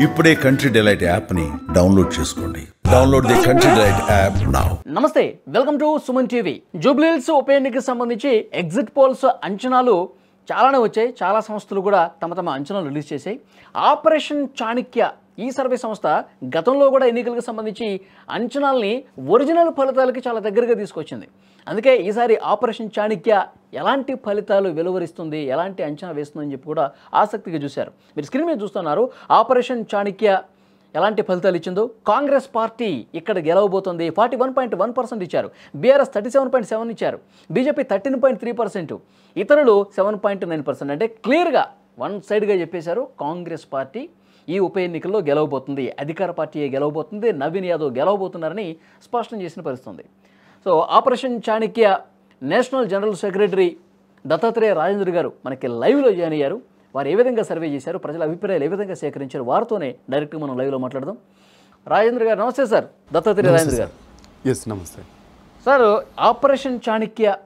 ఇప్పుడే Country Delight యాప్ని download చేసుకోండి. Download the Country Delight app now. నమస్తే, welcome to Suman TV. Jubilee Hills ఉప ఎన్నికకి సంబంధించి ఎగ్జిట్ పోల్స్ అంచనాలు చాలానే వచ్చాయి. చాలా సంస్థలు కూడా తమ అంచనాలు రిలీజ్ చేశాయి. ఆపరేషన్ చాణక్య ఈ సర్వే సంస్థ గతంలో కూడా ఎన్నికలకు సంబంధించి అంచనాల్ని ఒరిజినల్ ఫలితాలకి చాలా దగ్గరగా తీసుకొచ్చింది. అందుకే ఈసారి ఆపరేషన్ చాణక్య ఎలాంటి ఫలితాలు వెలువరిస్తుంది, ఎలాంటి అంచనా వేస్తుందని చెప్పి కూడా ఆసక్తిగా చూశారు. మీరు స్క్రీన్ మీద చూస్తున్నారు. ఆపరేషన్ చాణక్య ఎలాంటి ఫలితాలు ఇచ్చిందో. కాంగ్రెస్ పార్టీ ఇక్కడ గెలవబోతుంది. 41.1% ఇచ్చారు. బీఆర్ఎస్ 37.7 ఇచ్చారు. బీజేపీ 13.3%, ఇతరులు 7.9%. అంటే క్లియర్గా వన్ సైడ్గా చెప్పేశారు. కాంగ్రెస్ పార్టీ ఈ ఉప ఎన్నికల్లో గెలవబోతుంది, అధికార పార్టీయే గెలవబోతుంది, నవీన్ యాదవ్ గెలవబోతున్నారని స్పష్టం చేసిన పరిస్థితుంది. So operation Chanakya national general secretary Dattatreya Rajendra garu మనకి లైవ్లో జాయిన్ అయ్యారు. వారు ఏ విధంగా సర్వే చేశారు, ప్రజల అభిప్రాయాలు ఏ విధంగా సేకరించారు, వారితోనే డైరెక్ట్గా మనం లైవ్లో మాట్లాడదాం. రాజేంద్ర గారు నమస్తే సార్. దత్తాత్రేయ రాజేంద్ర గారు. నమస్తే సార్. ఆపరేషన్ చాణక్య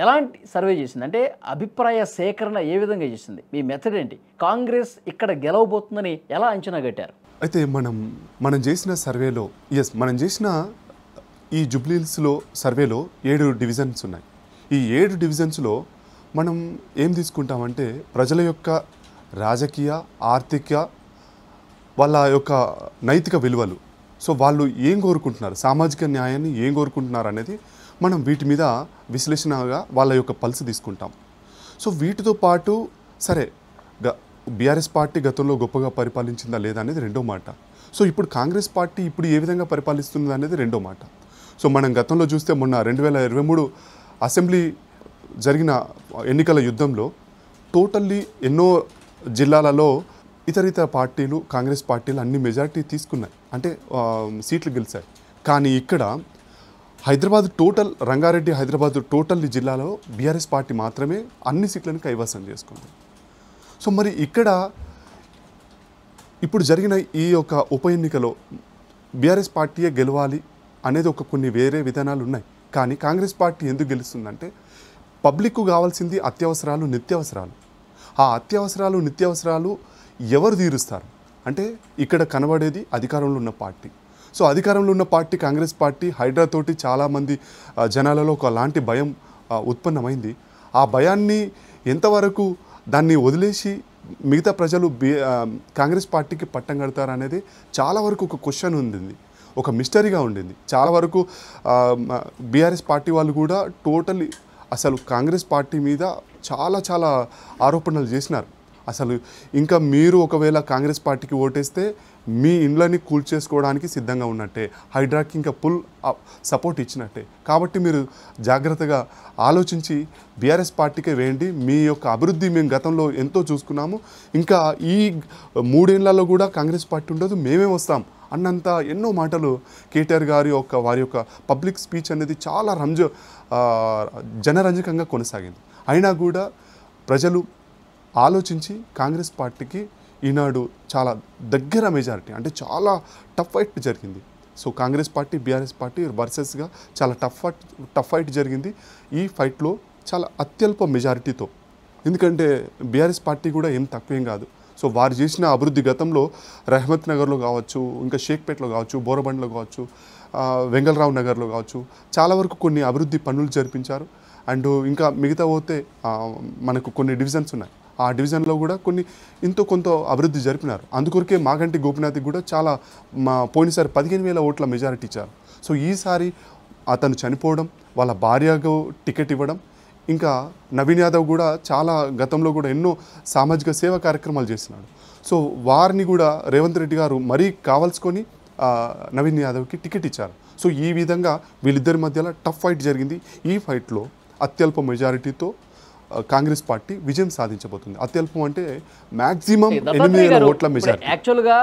ఎలాంటి సర్వే చేసింది, అంటే అభిప్రాయ సేకరణ ఏ విధంగా చేసింది, మీ మెథడ్ ఏంటి, కాంగ్రెస్ ఇక్కడ గెలవబోతుందని ఎలా అంచనా కట్టారు? అయితే మనం చేసిన సర్వేలో మనం చేసిన ఈ జూబ్లీహిల్స్లో సర్వేలో 7 డివిజన్స్ ఉన్నాయి. ఈ 7 డివిజన్స్లో మనం ఏం తీసుకుంటామంటే ప్రజల యొక్క రాజకీయ, ఆర్థిక, వాళ్ళ యొక్క నైతిక విలువలు, సో వాళ్ళు ఏం కోరుకుంటున్నారు, సామాజిక న్యాయాన్ని ఏం కోరుకుంటున్నారు అనేది మనం వీటి మీద విశ్లేషణగా వాళ్ళ యొక్క పల్స్ తీసుకుంటాం. సో వీటితో పాటు సరే బీఆర్ఎస్ పార్టీ గతంలో గొప్పగా పరిపాలించిందా లేదా అనేది రెండో మాట. సో ఇప్పుడు కాంగ్రెస్ పార్టీ ఇప్పుడు ఏ విధంగా పరిపాలిస్తుంది అనేది రెండో మాట. సో మనం గతంలో చూస్తే మొన్న 2023 అసెంబ్లీ జరిగిన ఎన్నికల యుద్ధంలో టోటల్లీ ఎన్నో జిల్లాలలో ఇతర పార్టీలు, కాంగ్రెస్ పార్టీలు అన్ని మెజారిటీ తీసుకున్నాయి, అంటే సీట్లు గెలిచాయి. కానీ ఇక్కడ హైదరాబాద్ టోటల్, రంగారెడ్డి హైదరాబాద్ టోటల్ జిల్లాలో బీఆర్ఎస్ పార్టీ మాత్రమే అన్ని సీట్లను కైవసం చేసుకుంది. సో మరి ఇక్కడ ఇప్పుడు జరిగిన ఈ యొక్క ఉప ఎన్నికలో బీఆర్ఎస్ పార్టీయే గెలవాలి అనేది కొన్ని వేరే విధానాలు ఉన్నాయి. కానీ కాంగ్రెస్ పార్టీ ఎందుకు గెలుస్తుందంటే పబ్లిక్కు కావాల్సింది అత్యవసరాలు, నిత్యావసరాలు. ఆ అత్యవసరాలు, నిత్యావసరాలు ఎవరు తీరుస్తారు అంటే ఇక్కడ కనబడేది అధికారంలో ఉన్న పార్టీ. సో అధికారంలో ఉన్న పార్టీ కాంగ్రెస్ పార్టీ హైడ్రాతోటి చాలామంది జనాలలో ఒకలాంటి భయం ఉత్పన్నమైంది. ఆ భయాన్ని ఎంతవరకు దాన్ని వదిలేసి మిగతా ప్రజలు కాంగ్రెస్ పార్టీకి పట్టం కడతారు అనేది చాలా వరకు ఒక క్వశ్చన్ ఉంది, ఒక మిస్టరీగా ఉండింది. చాలా వరకు బీఆర్ఎస్ పార్టీ వాళ్ళు కూడా టోటల్లీ అసలు కాంగ్రెస్ పార్టీ మీద చాలా ఆరోపణలు చేసినారు. అసలు ఇంకా మీరు ఒకవేళ కాంగ్రెస్ పార్టీకి ఓటేస్తే మీ ఇండ్లని కూల్చేసుకోవడానికి సిద్ధంగా ఉన్నట్టే, హైడ్రాకి ఇంకా ఫుల్ సపోర్ట్ ఇచ్చినట్టే. కాబట్టి మీరు జాగ్రత్తగా ఆలోచించి బీఆర్ఎస్ పార్టీకే వేయండి, మీ యొక్క అభివృద్ధి మేము గతంలో ఎంతో చూసుకున్నాము, ఇంకా ఈ 3 ఏళ్లలో కూడా కాంగ్రెస్ పార్టీ ఉండదు, మేమే వస్తాం అన్నంత ఎన్నో మాటలు కేటీఆర్ గారి వారి యొక్క పబ్లిక్ స్పీచ్ అనేది చాలా జనరంజకంగా కొనసాగింది. అయినా కూడా ప్రజలు ఆలోచించి కాంగ్రెస్ పార్టీకి ఈనాడు చాలా దగ్గర మెజారిటీ, అంటే చాలా టఫ్ ఫైట్ జరిగింది. So Congress party, BRS party వర్సెస్గా చాలా టఫ్ ఫైట్ జరిగింది. ఈ ఫైట్లో చాలా అత్యల్ప మెజారిటీతో, ఎందుకంటే బీఆర్ఎస్ పార్టీ కూడా ఏం తక్కువేం కాదు. సో వారు చేసిన అభివృద్ధి గతంలో రహమత్ నగర్లో కావచ్చు, ఇంకా షేక్పేట్లో కావచ్చు, బోరబండ్లో కావచ్చు, వెంగళరావు నగర్లో కావచ్చు, చాలా వరకు కొన్ని అభివృద్ధి పనులు జరిపించారు. అండ్ ఇంకా మిగతా పోతే మనకు కొన్ని డివిజన్స్ ఉన్నాయి, ఆ డివిజన్లో కూడా కొంత అభివృద్ధి జరిపినారు. అందుకొరకే మాగంటి గోపినాథ్కి కూడా చాలా పోయినసారి 15,000 ఓట్ల మెజారిటీ ఇచ్చారు. సో ఈసారి అతను చనిపోవడం, వాళ్ళ భార్యకు టికెట్ ఇవ్వడం, ఇంకా నవీన్ యాదవ్ కూడా చాలా గతంలో కూడా ఎన్నో సామాజిక సేవా కార్యక్రమాలు చేస్తున్నాడు. సో వారిని కూడా రేవంత్ రెడ్డి గారు మరీ కావాల్సుకొని నవీన్ యాదవ్కి టికెట్ ఇచ్చారు. సో ఈ విధంగా వీళ్ళిద్దరి మధ్యలో టఫ్ ఫైట్ జరిగింది. ఈ ఫైట్లో అత్యల్ప మెజారిటీతో కాంగ్రెస్ పార్టీ విజయం సాధించబోతుంది. అత్యల్పం అంటే మ్యాక్సిమం 8,000 ఓట్ల మెజారిటీ. యాక్చువల్గా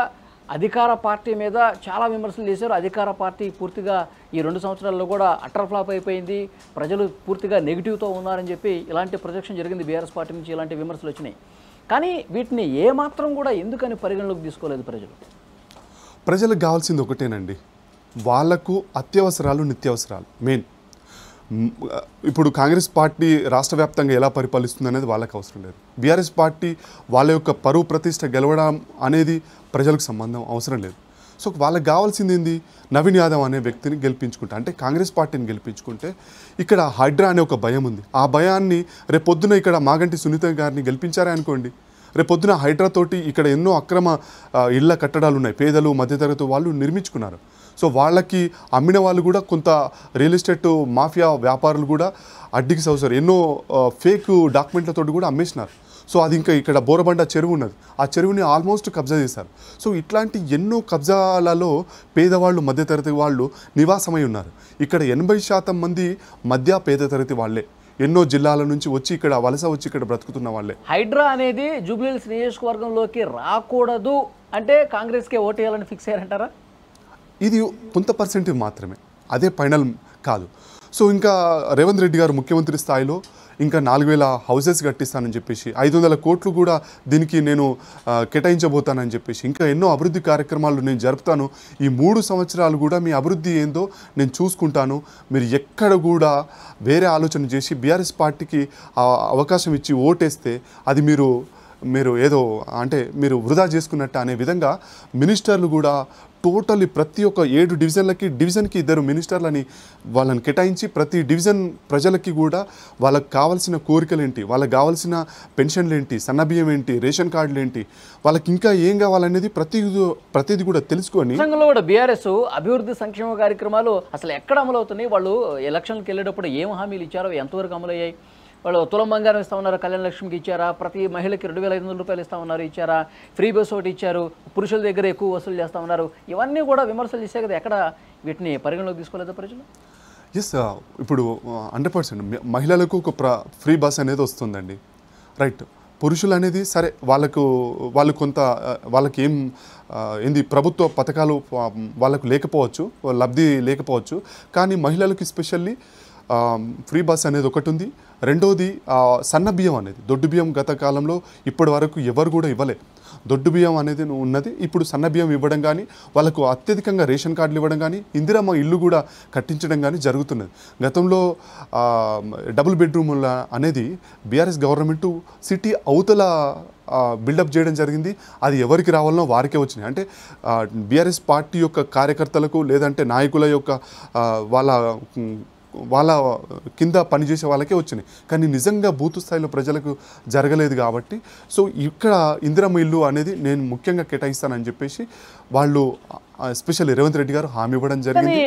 అధికార పార్టీ మీద చాలా విమర్శలు చేశారు. అధికార పార్టీ పూర్తిగా ఈ 2 సంవత్సరాల్లో కూడా అటర్ ఫ్లాప్ అయిపోయింది, ప్రజలు పూర్తిగా నెగిటివ్తో ఉన్నారని చెప్పి ఇలాంటి ప్రొజెక్షన్ జరిగింది. బీఆర్ఎస్ పార్టీ నుంచి ఇలాంటి విమర్శలు వచ్చినాయి. కానీ వీటిని ఏమాత్రం కూడా ఎందుకని పరిగణలోకి తీసుకోలేదు ప్రజలు? ప్రజలకు కావాల్సింది ఒకటేనండి, వాళ్లకు అత్యవసరాలు, నిత్యావసరాలు మెయిన్. ఇప్పుడు కాంగ్రెస్ పార్టీ రాష్ట్ర వ్యాప్తంగా ఎలా పరిపాలిస్తుంది అనేది వాళ్ళకి అవసరం లేదు. బీఆర్ఎస్ పార్టీ వాళ్ళ యొక్క పరువు ప్రతిష్ట గెలవడం అనేది ప్రజలకు సంబంధం అవసరం లేదు. సో వాళ్ళకి కావాల్సింది ఏంది, నవీన్ యాదవ్ అనే వ్యక్తిని గెలిపించుకుంటే, అంటే కాంగ్రెస్ పార్టీని గెలిపించుకుంటే ఇక్కడ హైడ్రా అనే ఒక భయం ఉంది. ఆ భయాన్ని రేపొద్దున ఇక్కడ మాగంటి సునీత గారిని గెలిపించారే అనుకోండి, రేపొద్దున హైడ్రా తోటి ఇక్కడ ఎన్నో అక్రమ ఇళ్ల కట్టడాలు ఉన్నాయి, పేదలు మధ్యతరగతి వాళ్ళు నిర్మించుకున్నారు. సో వాళ్ళకి అమ్మిన వాళ్ళు కూడా కొంత రియల్ ఎస్టేట్ మాఫియా వ్యాపారులు కూడా అడ్డికి సౌసరు ఎన్నో ఫేక్ డాక్యుమెంట్లతో కూడా అమ్మేసినారు. సో అది ఇంకా ఇక్కడ బోరబండ చెరువు ఉన్నది, ఆ చెరువుని ఆల్మోస్ట్ కబ్జా చేశారు. సో ఇట్లాంటి ఎన్నో కబ్జాలలో పేదవాళ్ళు మధ్యతరగతి వాళ్ళు నివాసమై ఉన్నారు. ఇక్కడ 80% మంది మధ్య పేదతరగతి వాళ్ళే, ఎన్నో జిల్లాల నుంచి వచ్చి ఇక్కడ వలస వచ్చి ఇక్కడ బ్రతుకుతున్న వాళ్ళే. హైడ్రా అనేది జూబ్లీహిల్స్ నియోజకవర్గంలోకి రాకూడదు అంటే కాంగ్రెస్కే ఓటు వేయాలని ఫిక్స్ అయ్యారంటారా? ఇది కొంత పర్సెంటేజ్ మాత్రమే, అదే ఫైనల్ కాదు. సో ఇంకా రేవంత్ రెడ్డి గారు ముఖ్యమంత్రి స్థాయిలో ఇంకా 4000 హౌసెస్ కట్టిస్తానని చెప్పేసి 500 కోట్లు కూడా దీనికి నేను కేటాయించబోతానని చెప్పేసి ఇంకా ఎన్నో అభివృద్ధి కార్యక్రమాలు నేను జరుపుతాను, ఈ 3 సంవత్సరాలు కూడా మీ అభివృద్ధి ఏందో నేను చూసుకుంటాను, మీరు ఎక్కడ కూడా వేరే ఆలోచన చేసి బీఆర్ఎస్ పార్టీకి అవకాశం ఇచ్చి ఓటేస్తే అది మీరు ఏదో అంటే మీరు వృధా చేసుకున్నట్టు అనే విధంగా మినిస్టర్లు కూడా టోటల్లీ ప్రతి ఒక్క 7 డివిజన్కి 2 మినిస్టర్లని వాళ్ళని కేటాయించి ప్రతి డివిజన్ ప్రజలకి కూడా వాళ్ళకి కావాల్సిన కోరికలు ఏంటి, వాళ్ళకి కావాల్సిన పెన్షన్లు ఏంటి, సన్నబియ్యం ఏంటి, రేషన్ కార్డులు ఏంటి, వాళ్ళకి ఇంకా ఏం కావాలనేది ప్రతిదీ కూడా తెలుసుకొని సంఘంలో కూడా బీఆర్ఎస్ అభివృద్ధి సంక్షేమ కార్యక్రమాలు అసలు ఎక్కడ అమలు అవుతున్నాయి, వాళ్ళు ఎలక్షన్కి వెళ్ళేటప్పుడు ఏం హామీలు ఇచ్చారో ఎంతవరకు అమలయ్యాయి, వాళ్ళు తులం బంగారం ఇస్తా ఉన్నారు, కళ్యాణ లక్ష్మికి ఇచ్చారా, ప్రతి మహిళకి 2500 రూపాయలు ఇస్తా ఉన్నారు, ఇచ్చారా, ఫ్రీ బస్ ఒకటి ఇచ్చారు, పురుషుల దగ్గర ఎక్కువ వసూలు చేస్తూ ఉన్నారు, ఇవన్నీ కూడా విమర్శలు చేసే కదా, ఎక్కడ వీటిని పరిగణలోకి తీసుకోలేదా ప్రజలు? ఎస్, ఇప్పుడు 100% మహిళలకు ఒక ఫ్రీ బస్ అనేది వస్తుందండి, రైట్. పురుషులు అనేది సరే వాళ్ళు కొంత వాళ్ళకి ఏంది ప్రభుత్వ పథకాలు వాళ్ళకు లేకపోవచ్చు, లబ్ధి లేకపోవచ్చు, కానీ మహిళలకు స్పెషల్లీ ఫ్రీ బస్ అనేది ఒకటి ఉంది. రెండోది సన్న బియ్యం అనేది, దొడ్డు బియ్యం గత కాలంలో ఇప్పటి వరకు ఎవరు కూడా ఇవ్వలే, దొడ్డు బియ్యం అనేది ఉన్నది, ఇప్పుడు సన్న బియ్యం ఇవ్వడం కానీ వాళ్ళకు అత్యధికంగా రేషన్ కార్డులు ఇవ్వడం కానీ ఇందిరమ్మ ఇల్లు కూడా కట్టించడం కానీ జరుగుతున్నది. గతంలో డబుల్ బెడ్రూముల అనేది బీఆర్ఎస్ గవర్నమెంట్ సిటీ అవతల బిల్డప్ చేయడం జరిగింది, అది ఎవరికి రావాలనో వారికే వచ్చినాయి. అంటే బీఆర్ఎస్ పార్టీ యొక్క కార్యకర్తలకు లేదంటే నాయకుల యొక్క వాళ్ళ కింద పనిచేసే వాళ్ళకే వచ్చినాయి, కానీ నిజంగా బూత్ స్థాయిలో ప్రజలకు జరగలేదు. కాబట్టి సో ఇక్కడ ఇందిరమ్మ ఇల్లు అనేది నేను ముఖ్యంగా కేటాయిస్తానని చెప్పేసి వాళ్ళు ఎస్పెషల్లీ రేవంత్ రెడ్డి గారు హామీ ఇవ్వడం జరిగింది.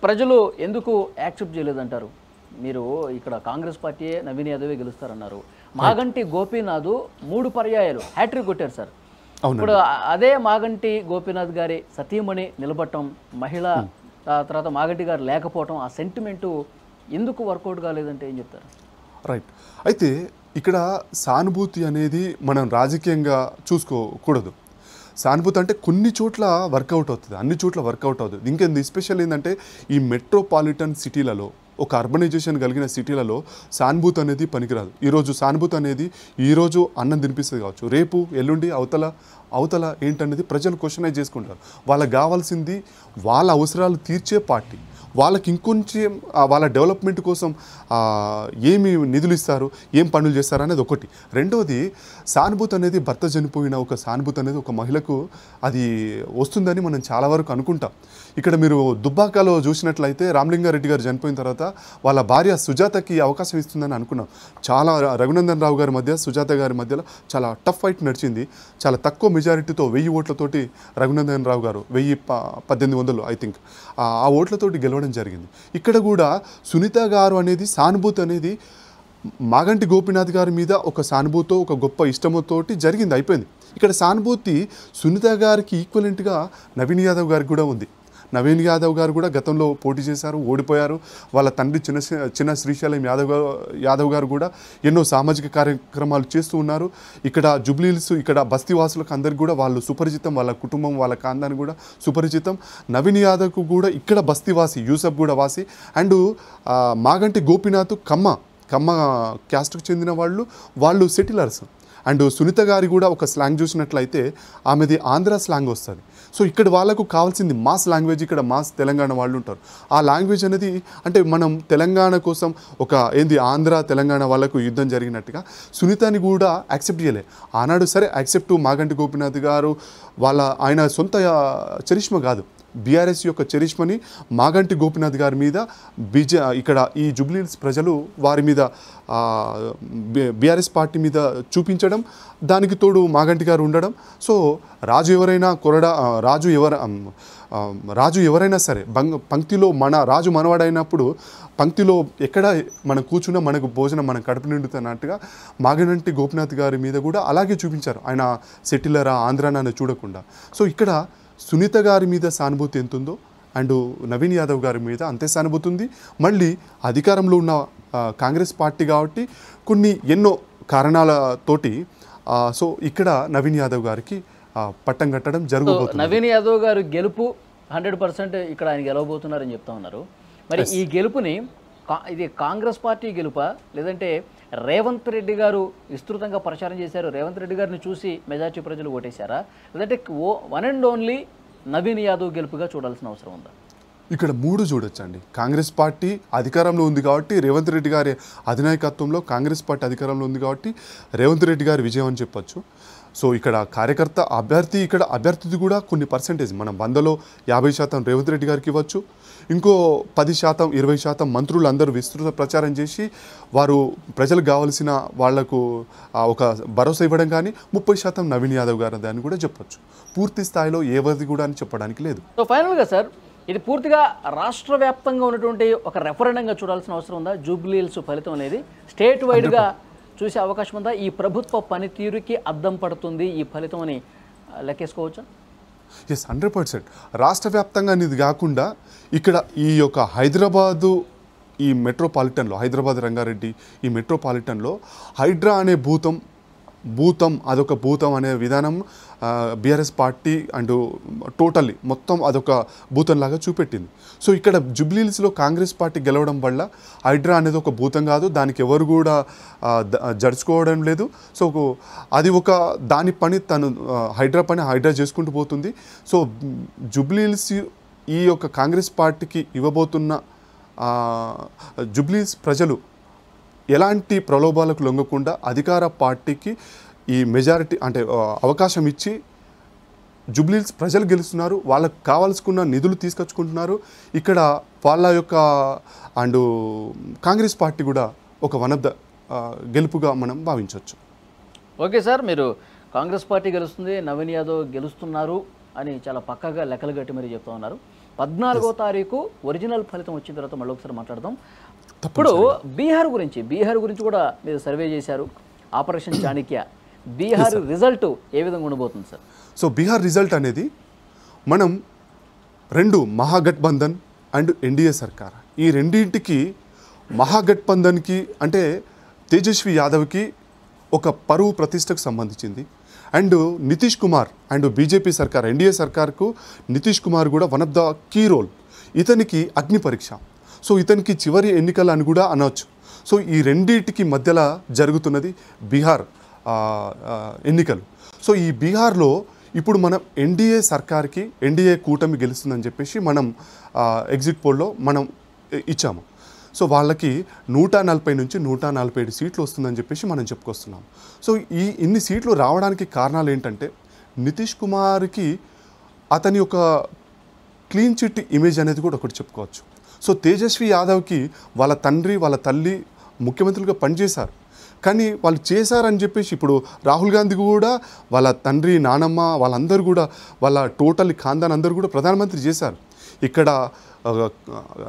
ప్రజలు ఎందుకు యాక్సెప్ట్ చేయలేదంటారు? మీరు ఇక్కడ కాంగ్రెస్ పార్టీ నవీన్ యాదవే గెలుస్తారన్నారు, మాగంటి గోపీనాథ్ 3 పర్యాయాలు హ్యాట్రిక్ కొట్టారు సార్. ఇప్పుడు అదే మాగంటి గోపీనాథ్ గారి సతీమణి నిలబడటం, మహిళ తర్వాత మాగంటి గారు లేకపోవటం, ఆ సెంటిమెంటు ఎందుకు వర్కౌట్ కాలేదంటే ఏం చెప్తారు? రైట్. అయితే ఇక్కడ సానుభూతి అనేది మనం రాజకీయంగా చూసుకోకూడదు. సానుభూతి అంటే కొన్ని చోట్ల వర్కౌట్ అవుతుంది, అన్ని చోట్ల వర్కౌట్ అవుతుంది. ఇంకేంది స్పెషల్ ఏంటంటే ఈ మెట్రోపాలిటన్ సిటీలలో, ఒక అర్బనైజేషన్ కలిగిన సిటీలలో సానుభూతి అనేది పనికిరాదు. ఈరోజు సానుభూతి అనేది ఈరోజు అన్నం తినిపిస్తుంది కావచ్చు, రేపు ఎల్లుండి అవతల ఏంటనేది ప్రజలు క్వశ్చనైజ్ చేసుకుంటారు. వాళ్ళకి కావాల్సింది వాళ్ళ అవసరాలు తీర్చే పార్టీ, వాళ్ళకి ఇంకొంచెం వాళ్ళ డెవలప్మెంట్ కోసం ఏమి నిధులు ఇస్తారు, ఏం పనులు చేస్తారు అనేది ఒకటి. రెండోది సానుభూతి అనేది భర్త చనిపోయిన ఒక సానుభూతి అనేది ఒక మహిళకు అది వస్తుందని మనం చాలా వరకు అనుకుంటాం. ఇక్కడ మీరు దుబ్బాకలో చూసినట్లయితే రామలింగారెడ్డి గారు చనిపోయిన తర్వాత వాళ్ళ భార్య సుజాతకి అవకాశం ఇస్తుందని అనుకున్నాం. చాలా రఘునందన్ రావు గారి మధ్య సుజాత గారి మధ్యలో చాలా టఫ్ ఫైట్ నడిచింది. చాలా తక్కువ మెజారిటీతో 1000 ఓట్లతోటి రఘునందన్ రావు గారు 1800 ఐ థింక్ ఆ ఓట్లతోటి గెలవడం జరిగింది. ఇక్కడ కూడా సునీత గారు అనేది సానుభూతి అనేది మాగంటి గోపీనాథ్ గారి మీద ఒక సానుభూతో ఒక గొప్ప ఇష్టముతోటి జరిగింది, అయిపోయింది. ఇక్కడ సానుభూతి సునీత గారికి ఈక్వలెంట్గా నవీన్ యాదవ్ గారికి కూడా ఉంది. నవీన్ యాదవ్ గారు కూడా గతంలో పోటీ చేశారు, ఓడిపోయారు. వాళ్ళ తండ్రి చిన్న శ్రీశైలం యాదవ్ గారు కూడా ఎన్నో సామాజిక కార్యక్రమాలు చేస్తూ ఉన్నారు. ఇక్కడ జూబ్లీహిల్స్ ఇక్కడ బస్తీవాసులకు అందరికీ కూడా వాళ్ళు సుపరిచితం, వాళ్ళ కుటుంబం వాళ్ళ ఖాందాన్ని కూడా సుపరిచితం. నవీన్ యాదవ్కు కూడా ఇక్కడ బస్తీవాసి, యూసఫ్ కూడా వాసి. అండ్ మాగంటి గోపీనాథ్ కమ్మ క్యాస్ట్కు చెందిన వాళ్ళు సెటిలర్స్. అండ్ సునీత గారి కూడా ఒక స్లాంగ్ చూసినట్లయితే ఆమెది ఆంధ్ర స్లాంగ్ వస్తుంది. సో ఇక్కడ వాళ్ళకు కావాల్సింది మాస్ లాంగ్వేజ్, ఇక్కడ మాస్ తెలంగాణ వాళ్ళు ఉంటారు. ఆ లాంగ్వేజ్ అనేది అంటే మనం తెలంగాణ కోసం ఒక ఆంధ్ర తెలంగాణ వాళ్ళకు యుద్ధం జరిగినట్టుగా సునీతని కూడా యాక్సెప్ట్ చేయలే. ఆనాడు సరే యాక్సెప్ట్ మాగంటి గోపీనాథ్ గారు ఆయన సొంత చరిష్మ కాదు, బీఆర్ఎస్ యొక్క చరిష్మని మాగంటి గోపీనాథ్ గారి మీద ఇక్కడ ఈ జూబ్లీహిల్స్ ప్రజలు వారి మీద బీఆర్ఎస్ పార్టీ మీద చూపించడం, దానికి తోడు మాగంటి గారు ఉండడం. సో రాజు ఎవరైనా సరే పంక్తిలో రాజు మనవాడైనప్పుడు పంక్తిలో ఎక్కడ మనం కూర్చున్నా మనకు భోజనం మనం కడుపు నిండుతున్నట్టుగా మాగంటి గోపీనాథ్ గారి మీద కూడా అలాగే చూపించారు. ఆయన సెటిలరా ఆంధ్రానా చూడకుండా. సో ఇక్కడ సునీత గారి మీద సానుభూతి ఎంత ఉందో అండ్ నవీన్ యాదవ్ గారి మీద అంతే సానుభూతి ఉంది. మళ్ళీ అధికారంలో ఉన్న కాంగ్రెస్ పార్టీ కాబట్టి ఎన్నో కారణాలతోటి సో ఇక్కడ నవీన్ యాదవ్ గారికి పట్టం కట్టడం జరగబోతుంది. నవీన్ యాదవ్ గారు గెలుపు 100% ఇక్కడ ఆయన గెలవబోతున్నారని చెప్తా ఉన్నారు. మరి ఈ గెలుపుని ఇది కాంగ్రెస్ పార్టీ గెలుపా, లేదంటే రేవంత్ రెడ్డి గారు విస్తృతంగా ప్రచారం చేశారు, రేవంత్ రెడ్డి గారిని చూసి మెజార్టీ ప్రజలు ఓటేశారా, లేదంటే one and only Naveen Yadav గెలుపుగా చూడాల్సిన అవసరం ఉందా? ఇక్కడ 3 చూడొచ్చండి. కాంగ్రెస్ పార్టీ అధికారంలో ఉంది కాబట్టి రేవంత్ రెడ్డి గారి అధినాయకత్వంలో కాంగ్రెస్ పార్టీ అధికారంలో ఉంది కాబట్టి రేవంత్ రెడ్డి గారి విజయం అని చెప్పొచ్చు. సో ఇక్కడ అభ్యర్థిది కూడా కొన్ని పర్సెంటేజ్ మనం 100లో 50% రేవంత్ రెడ్డి గారికి ఇవ్వచ్చు. ఇంకో 10% 20% మంత్రులు అందరూ విస్తృత ప్రచారం చేసి వారు ప్రజలకు కావాల్సిన వాళ్లకు ఒక భరోసా ఇవ్వడం, కానీ 30% నవీన్ యాదవ్ గారు దాన్ని కూడా చెప్పొచ్చు. పూర్తి స్థాయిలో ఎవరిది కూడా అని చెప్పడానికి లేదు. సో ఫైనల్గా సార్, ఇది పూర్తిగా రాష్ట్ర వ్యాప్తంగా ఉన్నటువంటి ఒక రెఫరెండంగా చూడాల్సిన అవసరం ఉందా? జూబ్లీహిల్స్ ఫలితం అనేది స్టేట్ వైడ్గా చూసే అవకాశం ఉందా? ఈ ప్రభుత్వ పనితీరుకి అద్దం పడుతుంది ఈ ఫలితం అని లెక్కేసుకోవచ్చా? ఎస్, 100%. రాష్ట్ర వ్యాప్తంగా అనేది కాకుండా ఇక్కడ ఈ యొక్క హైదరాబాదు ఈ మెట్రోపాలిటన్లో, హైదరాబాద్ రంగారెడ్డి ఈ మెట్రోపాలిటన్లో హైడ్రా అనే భూతం అదొక భూతం అనే విధానం బీఆర్ఎస్ పార్టీ అండ్ టోటల్లీ మొత్తం అదొక భూతంలాగా చూపెట్టింది. సో ఇక్కడ జూబ్లీహిల్స్లో కాంగ్రెస్ పార్టీ గెలవడం వల్ల హైడ్రా అనేది ఒక భూతం కాదు, దానికి ఎవరు కూడా జడుచుకోవడం లేదు. సో అది ఒక దాని పని తను హైడ్రా చేసుకుంటూ పోతుంది. సో జూబ్లీహిల్స్ ఈ యొక్క కాంగ్రెస్ పార్టీకి ఇవ్వబోతున్న జూబ్లీహిల్స్ ప్రజలు ఎలాంటి ప్రలోభాలకు లొంగకుండా అధికార పార్టీకి ఈ మెజారిటీ అంటే అవకాశం ఇచ్చి జూబ్లీహిల్స్ ప్రజలు గెలుస్తున్నారు, వాళ్ళకు కావాల్సుకున్న నిధులు తీసుకొచ్చుకుంటున్నారు. ఇక్కడ వాళ్ళ యొక్క అండ్ కాంగ్రెస్ పార్టీ కూడా ఒక వన్ ఆఫ్ ద గెలుపుగా మనం భావించవచ్చు. ఓకే సార్, మీరు కాంగ్రెస్ పార్టీ గెలుస్తుంది, నవీన్ యాదవ్ గెలుస్తున్నారు అని చాలా పక్కాగా లెక్కలు కట్టి మరి చెప్తా ఉన్నారు. 14వ తారీఖు ఒరిజినల్ ఫలితం వచ్చిన తర్వాత మళ్ళీ ఒకసారి మాట్లాడదాం. ఇప్పుడు బీహార్ గురించి కూడా మీరు సర్వే చేశారు, ఆపరేషన్ చాణక్య. బీహార్ రిజల్ట్ ఏ విధంగా ఉండబోతుంది సార్? సో బీహార్ రిజల్ట్ అనేది మనం 2 మహాగఠబంధన్ అండ్ ఎన్డీఏ సర్కార్, ఈ రెండింటికి మహాగఠబంధన్కి అంటే తేజస్వి యాదవ్కి ఒక పరువు ప్రతిష్టకు సంబంధించింది. And Nitish Kumar and BJP సర్కార్ ఎన్డీఏ సర్కార్కు నితీష్ కుమార్ కూడా one of the key role. ఇతనికి అగ్ని పరీక్ష, సో ఇతనికి చివరి ఎన్నికలు అని కూడా అనవచ్చు. సో ఈ రెండింటికి మధ్యలో జరుగుతున్నది బీహార్ ఎన్నికలు. సో ఈ బీహార్లో ఇప్పుడు మనం ఎన్డీఏ కూటమి గెలుస్తుందని చెప్పేసి మనం ఎగ్జిట్ పోల్లో మనం ఇచ్చాము. సో వాళ్ళకి 140 నుంచి 147 సీట్లు వస్తుందని చెప్పేసి మనం చెప్పుకొస్తున్నాం. సో ఇన్ని సీట్లు రావడానికి కారణాలు ఏంటంటే నితీష్ కుమార్కి అతని ఒక క్లీన్ చిట్ ఇమేజ్ అనేది కూడా ఒకటి చెప్పుకోవచ్చు. సో తేజస్వి యాదవ్కి వాళ్ళ తండ్రి వాళ్ళ తల్లి ముఖ్యమంత్రులుగా పనిచేశారు, కానీ వాళ్ళు చేశారని చెప్పేసి ఇప్పుడు రాహుల్ గాంధీ కూడా వాళ్ళ తండ్రి నానమ్మ వాళ్ళందరూ కూడా వాళ్ళ టోటల్ ఖాందాన్ అందరూ కూడా ప్రధానమంత్రి చేశారు. ఇక్కడ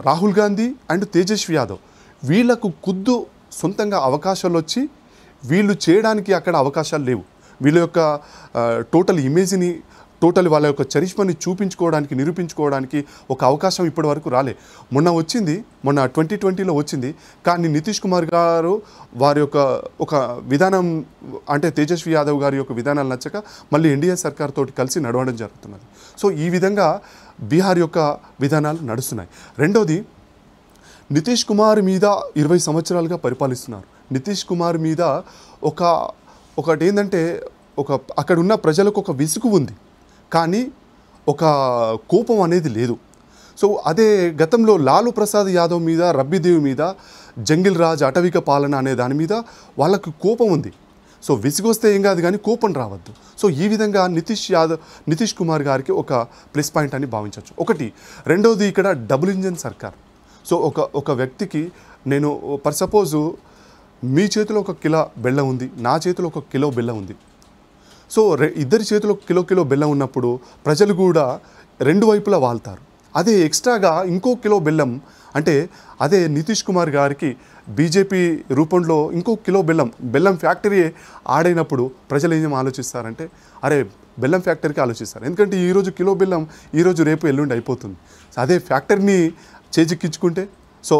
రాహుల్ గాంధీ అండ్ తేజస్వి యాదవ్ వీళ్ళకు సొంతంగా అవకాశాలు వచ్చి వీళ్ళు చేయడానికి అక్కడ అవకాశాలు లేవు. వీళ్ళ యొక్క టోటల్ ఇమేజ్ని వాళ్ళ యొక్క చరిష్మని నిరూపించుకోవడానికి ఒక అవకాశం ఇప్పటి వరకు రాలే. మొన్న 2020లో వచ్చింది, కానీ నితీష్ కుమార్ గారు వారి యొక్క ఒక విధానం అంటే తేజస్వి యాదవ్ గారి యొక్క విధానాలు నచ్చక మళ్ళీ ఎన్డీఏ సర్కార్ తోటి కలిసి నడవడం జరుగుతున్నది. సో ఈ విధంగా బీహార్ యొక్క విధానాలు నడుస్తున్నాయి. రెండోది, నితీష్ కుమార్ మీద 20 సంవత్సరాలుగా పరిపాలిస్తున్నారు. నితీష్ కుమార్ మీద ఒకటి ఏంటంటే అక్కడ ఉన్న ప్రజలకు ఒక విసుగు ఉంది, కానీ ఒక కోపం అనేది లేదు. సో అదే గతంలో లాలూ ప్రసాద్ యాదవ్ మీద, రబ్బీదేవి మీద, జంగిల్ రాజ్, అటవిక పాలన అనే దాని మీద వాళ్ళకు కోపం ఉంది. సో విసుగొస్తే ఏం కాదు కానీ కోపం రావద్దు. సో ఈ విధంగా నితీష్ కుమార్ గారికి ఒక ప్లస్ పాయింట్ అని భావించవచ్చు. ఒకటి. రెండవది, ఇక్కడ డబుల్ ఇంజన్ సర్కార్. సో ఒక వ్యక్తికి నేను సపోజు మీ చేతిలో 1 కిలో బెల్లం ఉంది, నా చేతిలో 1 కిలో బెల్లం ఉంది. సో ఇద్దరి చేతిలో కిలో బెల్లం ఉన్నప్పుడు ప్రజలు కూడా 2 వైపులా వాళ్తారు. అదే ఎక్స్ట్రాగా ఇంకో కిలో బెల్లం అంటే అదే నితీష్ కుమార్ గారికి బీజేపీ రూపంలో ఇంకో కిలో బెల్లం ఫ్యాక్టరీ ఆడైనప్పుడు ప్రజలు ఏం ఆలోచిస్తారంటే అరే బెల్లం ఫ్యాక్టరీకి ఆలోచిస్తారు. ఎందుకంటే ఈరోజు కిలో బెల్లం ఈరోజు రేపు ఎల్లుండి అయిపోతుంది. అదే ఫ్యాక్టరీని చేజిక్కించుకుంటే సో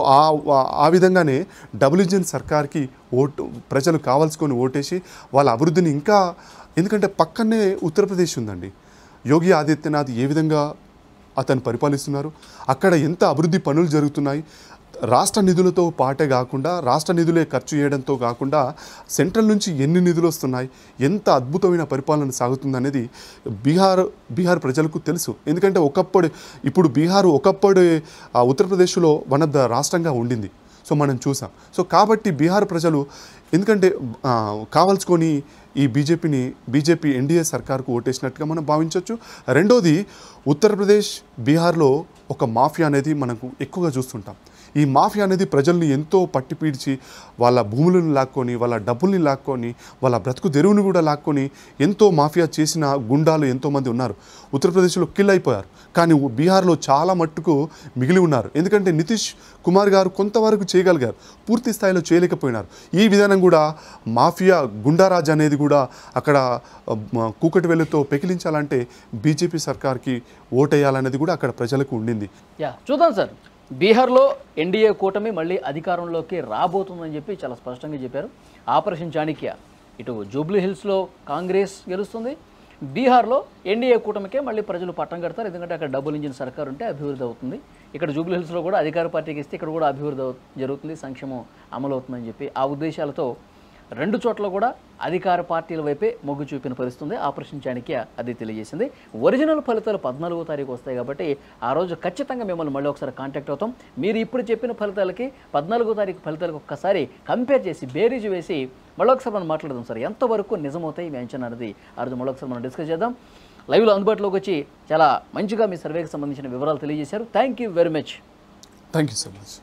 ఆ విధంగానే డబుల్ ఇంజిన్ సర్కార్కి ప్రజలు కావాల్సుకొని ఓటేసి వాళ్ళ అభివృద్ధిని ఇంకా, ఎందుకంటే పక్కనే ఉత్తరప్రదేశ్ ఉందండి. యోగి ఆదిత్యనాథ్ ఏ విధంగా అతను పరిపాలిస్తున్నారు, అక్కడ ఎంత అభివృద్ధి పనులు జరుగుతున్నాయి, రాష్ట్ర నిధులతో పాటే కాకుండా రాష్ట్ర నిధులే ఖర్చు చేయడంతో కాకుండా సెంట్రల్ నుంచి ఎన్ని నిధులు వస్తున్నాయి, ఎంత అద్భుతమైన పరిపాలన సాగుతుంది అనేది బీహార్ ప్రజలకు తెలుసు. ఎందుకంటే ఇప్పుడు బీహార్ ఒకప్పుడు ఉత్తరప్రదేశ్లో వన్ ఆఫ్ ద రాష్ట్రంగా ఉండింది. సో మనం చూసాం. సో కాబట్టి బీహార్ ప్రజలు ఎందుకంటే కావాల్సుకొని ఈ బీజేపీ ఎన్డీఏ సర్కార్కు ఓటేసినట్టుగా మనం భావించవచ్చు. రెండోది, ఉత్తరప్రదేశ్, బీహార్లో ఒక మాఫియా అనేది మనకు ఎక్కువగా చూస్తుంటాం. ఈ మాఫియా అనేది ప్రజల్ని ఎంతో పట్టిపీడ్చి వాళ్ళ భూములను లాక్కొని, వాళ్ళ డబ్బుల్ని లాక్కొని, వాళ్ళ బ్రతుకు తెరువుని కూడా లాక్కొని ఎంతో మాఫియా చేసిన గుండాలు ఎంతోమంది ఉన్నారు. ఉత్తరప్రదేశ్లో కిల్ అయిపోయారు, కానీ బీహార్లో చాలా మట్టుకు మిగిలి ఉన్నారు. ఎందుకంటే నితీష్ కుమార్ గారు కొంతవరకు చేయగలిగారు, పూర్తి స్థాయిలో చేయలేకపోయినారు. ఈ విధానం కూడా మాఫియా గుండారాజ్ అనేది కూడా అక్కడ కూకటి వెలుతో పెకిలించాలంటే బీజేపీ సర్కార్కి ఓటేయాలనేది కూడా అక్కడ ప్రజలకు ఉండింది. చూద్దాం సార్, బీహార్లో ఎన్డీఏ కూటమి మళ్ళీ అధికారంలోకి రాబోతుందని చెప్పి చాలా స్పష్టంగా చెప్పారు. ఆపరేషన్ చాణక్య ఇటు జూబ్లీ హిల్స్లో కాంగ్రెస్ గెలుస్తుంది, బీహార్లో ఎన్డీఏ కూటమికే మళ్ళీ ప్రజలు పట్టం కడతారు. ఎందుకంటే అక్కడ డబుల్ ఇంజిన్ సర్కార్ ఉంటే అభివృద్ధి అవుతుంది. ఇక్కడ జూబ్లీ హిల్స్లో కూడా అధికార పార్టీకి ఇస్తే ఇక్కడ కూడా అభివృద్ధి జరుగుతుంది, సంక్షేమం అమలు అవుతుందని చెప్పి ఆ ఉద్దేశాలతో 2 చోట్ల కూడా అధికార పార్టీల వైపే మొగ్గు చూపిన పరిస్థితుంది. ఆపరేషన్ చాణక్య అది తెలియజేసింది. ఒరిజినల్ ఫలితాలు 14వ తారీఖు వస్తాయి కాబట్టి ఆ రోజు ఖచ్చితంగా మిమ్మల్ని మళ్ళీ ఒకసారి కాంటాక్ట్ అవుతాం. మీరు ఇప్పుడు చెప్పిన ఫలితాలకి 14వ తారీఖు ఫలితాలకు ఒక్కసారి కంపేర్ చేసి బేరీజు వేసి మళ్ళీ ఒకసారి మనం మాట్లాడదాం సార్. ఎంతవరకు నిజమవుతాయి మీ అంచనా అనేది ఆ రోజు మళ్ళీ ఒకసారి మనం డిస్కస్ చేద్దాం. లైవ్లో అందుబాటులోకి వచ్చి చాలా మంచిగా మీ సర్వేకి సంబంధించిన వివరాలు తెలియజేశారు. Thank you very much. Thank you so much.